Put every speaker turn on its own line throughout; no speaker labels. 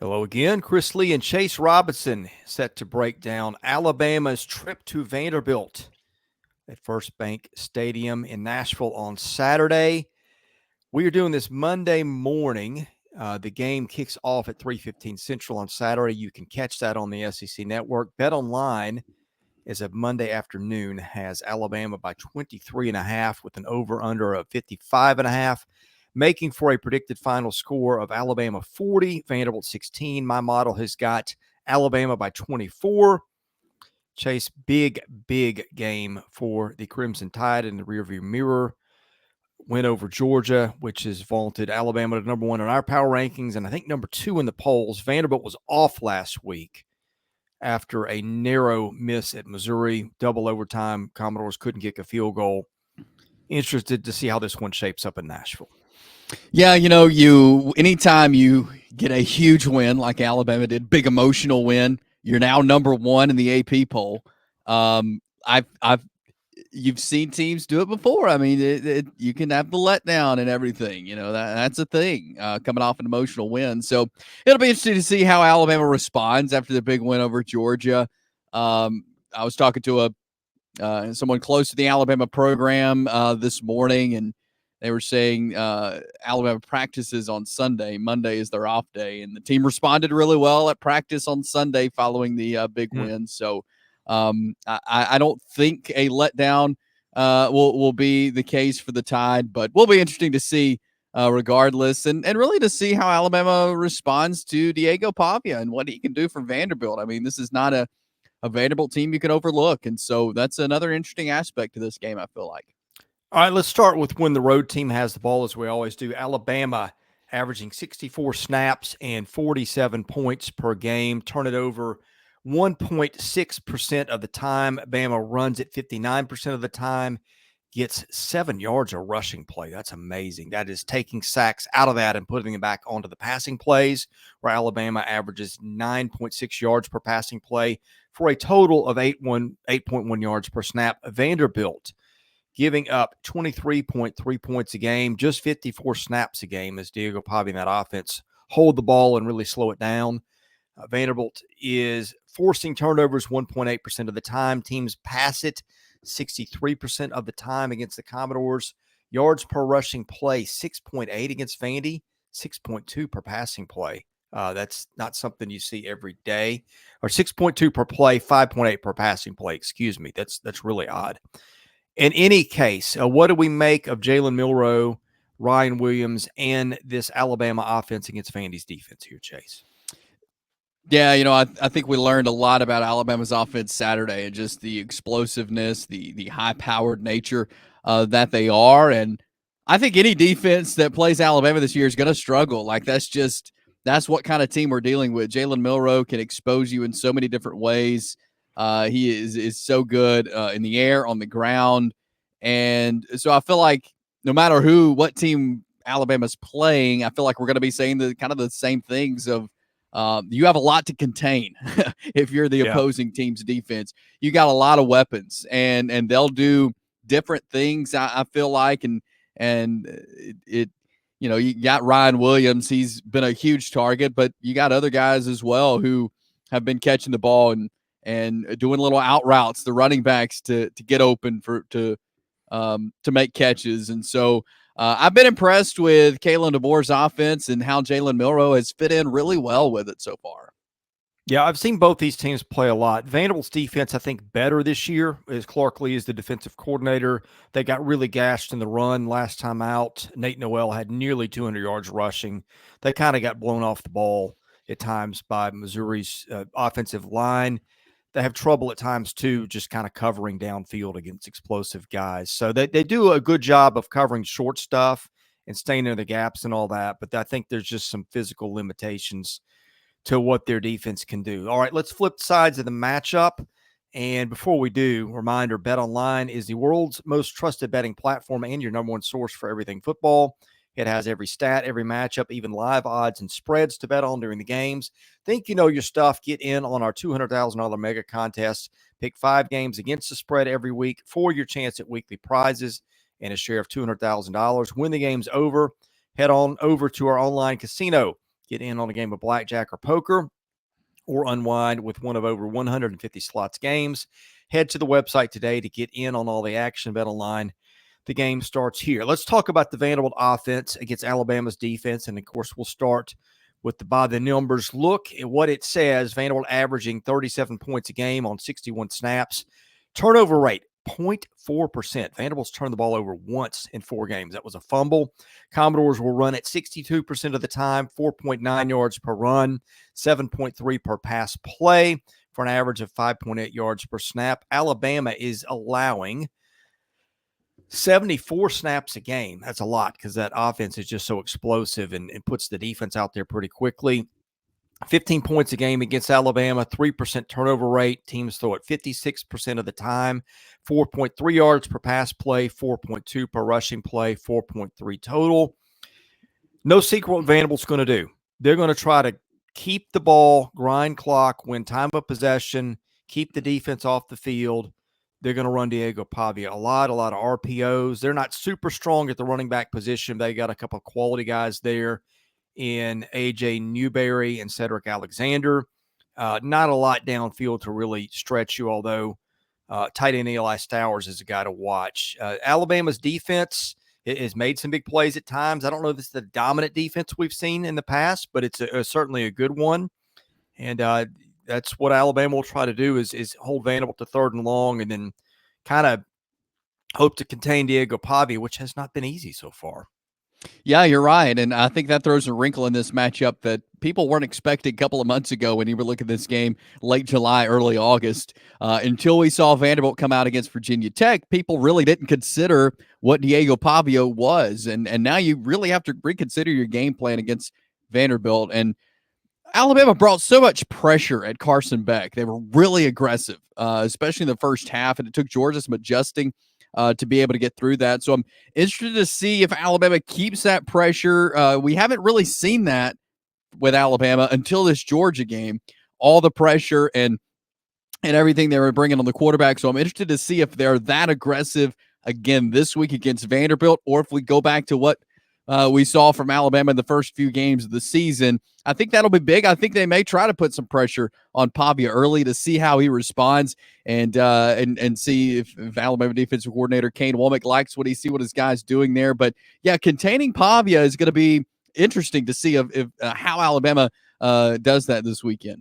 Hello again. Chris Lee and Chase Robinson set to break down Alabama's trip to Vanderbilt at First Bank Stadium in Nashville on Saturday. We are doing this Monday morning. The game kicks off at 3:15 Central on Saturday. You can catch that on the SEC Network. BetOnline, as of Monday afternoon, has Alabama by 23.5 with an over-under of 55.5, making for a predicted final score of Alabama 40, Vanderbilt 16. My model has got Alabama by 24. Chase, big game for the Crimson Tide in the rearview mirror. Win over Georgia, which is vaulted Alabama to number one in our power rankings, and I think number two in the polls. Vanderbilt was off last week after a narrow miss at Missouri. Double overtime. Commodores couldn't kick a field goal. Interested to see how this one shapes up in Nashville.
Yeah, anytime you get a huge win like Alabama did, big emotional win, you're now number one in the AP poll. You've seen teams do it before. I mean, you can have the letdown and everything. That's a thing coming off an emotional win. So it'll be interesting to see how Alabama responds after the big win over Georgia. I was talking to someone close to the Alabama program this morning, and they were saying Alabama practices on Sunday. Monday is their off day, and the team responded really well at practice on Sunday following the big win. So I don't think a letdown will be the case for the Tide, but will be interesting to see regardless, and really to see how Alabama responds to Diego Pavia and what he can do for Vanderbilt. I mean, this is not a Vanderbilt team you can overlook, and so that's another interesting aspect to this game, I feel like.
All right, let's start with when the road team has the ball, as we always do. Alabama averaging 64 snaps and 47 points per game. Turn it over 1.6% of the time. Bama runs it 59% of the time. Gets 7 yards of rushing play. That's amazing. That is taking sacks out of that and putting them back onto the passing plays, where Alabama averages 9.6 yards per passing play for a total of 8.1 yards per snap. Vanderbilt giving up 23.3 points a game, just 54 snaps a game as Diego Pavia in that offense hold the ball and really slow it down. Vanderbilt is forcing turnovers 1.8% of the time. Teams pass it 63% of the time against the Commodores. Yards per rushing play, 6.8 against Vandy, 6.2 per passing play. That's not something you see every day. Or 6.2 per play, 5.8 per passing play. Excuse me. That's really odd. In any case, what do we make of Jalen Milroe, Ryan Williams, and this Alabama offense against Vandy's defense here, Chase?
Yeah, I think we learned a lot about Alabama's offense Saturday and just the explosiveness, the high-powered nature that they are. And I think any defense that plays Alabama this year is going to struggle. Like, that's what kind of team we're dealing with. Jalen Milroe can expose you in so many different ways. He is so good in the air, on the ground. And so I feel like no matter what team Alabama's playing, I feel like we're going to be saying the same things of you have a lot to contain if you're the opposing team's defense. You got a lot of weapons, and they'll do different things, I feel like. And you got Ryan Williams. He's been a huge target, but you got other guys as well who have been catching the ball and doing little out routes, the running backs to get open to make catches. And so I've been impressed with Kalen DeBoer's offense and how Jalen Milroe has fit in really well with it so far.
Yeah, I've seen both these teams play a lot. Vanderbilt's defense, I think, better this year as Clark Lee is the defensive coordinator. They got really gashed in the run last time out. Nate Noel had nearly 200 yards rushing. They kind of got blown off the ball at times by Missouri's offensive line. They have trouble at times, too, just kind of covering downfield against explosive guys. So they do a good job of covering short stuff and staying in the gaps and all that. But I think there's just some physical limitations to what their defense can do. All right, let's flip sides of the matchup. And before we do, reminder, BetOnline is the world's most trusted betting platform and your number one source for everything football. It has every stat, every matchup, even live odds and spreads to bet on during the games. Think you know your stuff. Get in on our $200,000 mega contest. Pick 5 games against the spread every week for your chance at weekly prizes and a share of $200,000. When the game's over, head on over to our online casino. get in on a game of blackjack or poker, or unwind with one of over 150 slots games. Head to the website today to get in on all the action. BetOnline. The game starts here. Let's talk about the Vanderbilt offense against Alabama's defense. And, of course, we'll start with the by the numbers look at what it says. Vanderbilt averaging 37 points a game on 61 snaps. Turnover rate, 0.4%. Vanderbilt's turned the ball over once in 4 games. That was a fumble. Commodores will run at 62% of the time, 4.9 yards per run, 7.3 per pass play for an average of 5.8 yards per snap. Alabama is allowing 74 snaps a game. That's a lot because that offense is just so explosive and puts the defense out there pretty quickly. 15 points a game against Alabama, 3% turnover rate. Teams throw it 56% of the time, 4.3 yards per pass play, 4.2 per rushing play, 4.3 total. No secret what Vanderbilt's going to do. They're going to try to keep the ball, grind clock, win time of possession, keep the defense off the field. They're going to run Diego Pavia a lot of RPOs. They're not super strong at the running back position. They got a couple of quality guys there in A.J. Newberry and Sedrick Alexander. Not a lot downfield to really stretch you, although tight end Eli Stowers is a guy to watch. Alabama's defense has made some big plays at times. I don't know if it's the dominant defense we've seen in the past, but it's certainly a good one. And that's what Alabama will try to do is hold Vanderbilt to 3rd and long and then kind of hope to contain Diego Pavia, which has not been easy so far.
Yeah, you're right. And I think that throws a wrinkle in this matchup that people weren't expecting a couple of months ago when you were looking at this game late July, early August. Until we saw Vanderbilt come out against Virginia Tech, people really didn't consider what Diego Pavia was. And now you really have to reconsider your game plan against Vanderbilt. And Alabama brought so much pressure at Carson Beck. They were really aggressive, especially in the first half, and it took Georgia some adjusting to be able to get through that. So I'm interested to see if Alabama keeps that pressure. We haven't really seen that with Alabama until this Georgia game, all the pressure and everything they were bringing on the quarterback. So I'm interested to see if they're that aggressive again this week against Vanderbilt, or if we go back to what we saw from Alabama in the first few games of the season. I think that'll be big. I think they may try to put some pressure on Pavia early to see how he responds and see if Alabama defensive coordinator Kane Womack likes what he see what his guys doing there. But yeah, containing Pavia is going to be interesting to see if how Alabama does that this weekend.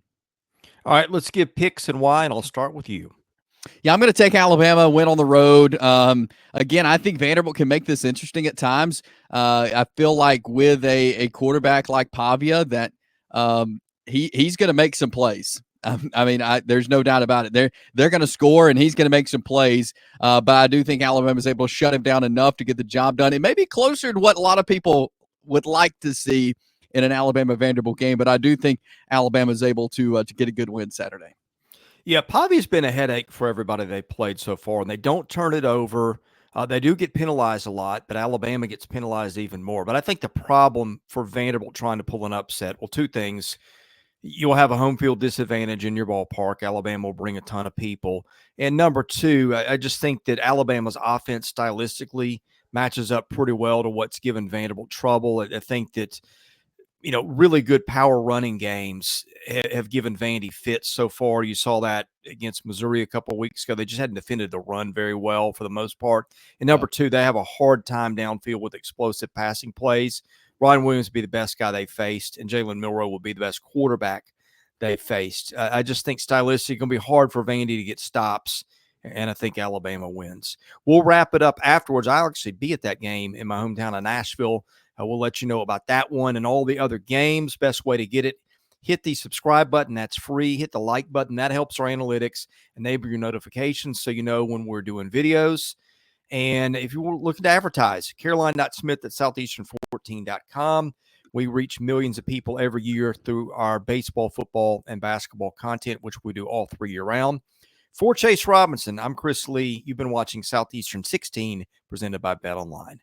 All right, let's give picks and why, and I'll start with you.
Yeah, I'm going to take Alabama, win on the road. Again, I think Vanderbilt can make this interesting at times. I feel like with a quarterback like Pavia that he's going to make some plays. I mean, there's no doubt about it. They're going to score, and he's going to make some plays. But I do think Alabama is able to shut him down enough to get the job done. It may be closer to what a lot of people would like to see in an Alabama-Vanderbilt game, but I do think Alabama is able to get a good win Saturday.
Yeah, Pavia's been a headache for everybody they've played so far, and they don't turn it over. They do get penalized a lot, but Alabama gets penalized even more. But I think the problem for Vanderbilt trying to pull an upset, well, 2 things. You'll have a home field disadvantage in your ballpark. Alabama will bring a ton of people. And number 2, I just think that Alabama's offense stylistically matches up pretty well to what's given Vanderbilt trouble. I think that really good power running games have given Vandy fits so far. You saw that against Missouri a couple of weeks ago. They just hadn't defended the run very well for the most part. And number 2, they have a hard time downfield with explosive passing plays. Ryan Williams will be the best guy they faced, and Jalen Milroe will be the best quarterback they faced. I just think stylistically it's going to be hard for Vandy to get stops, and I think Alabama wins. We'll wrap it up afterwards. I'll actually be at that game in my hometown of Nashville. We'll let you know about that one and all the other games. Best way to get it, hit the subscribe button. That's free. Hit the like button. That helps our analytics. Enable your notifications so you know when we're doing videos. And if you're looking to advertise, caroline.smith at southeastern14.com. We reach millions of people every year through our baseball, football, and basketball content, which we do all 3 year round. For Chase Robinson, I'm Chris Lee. You've been watching Southeastern 16, presented by BetOnline.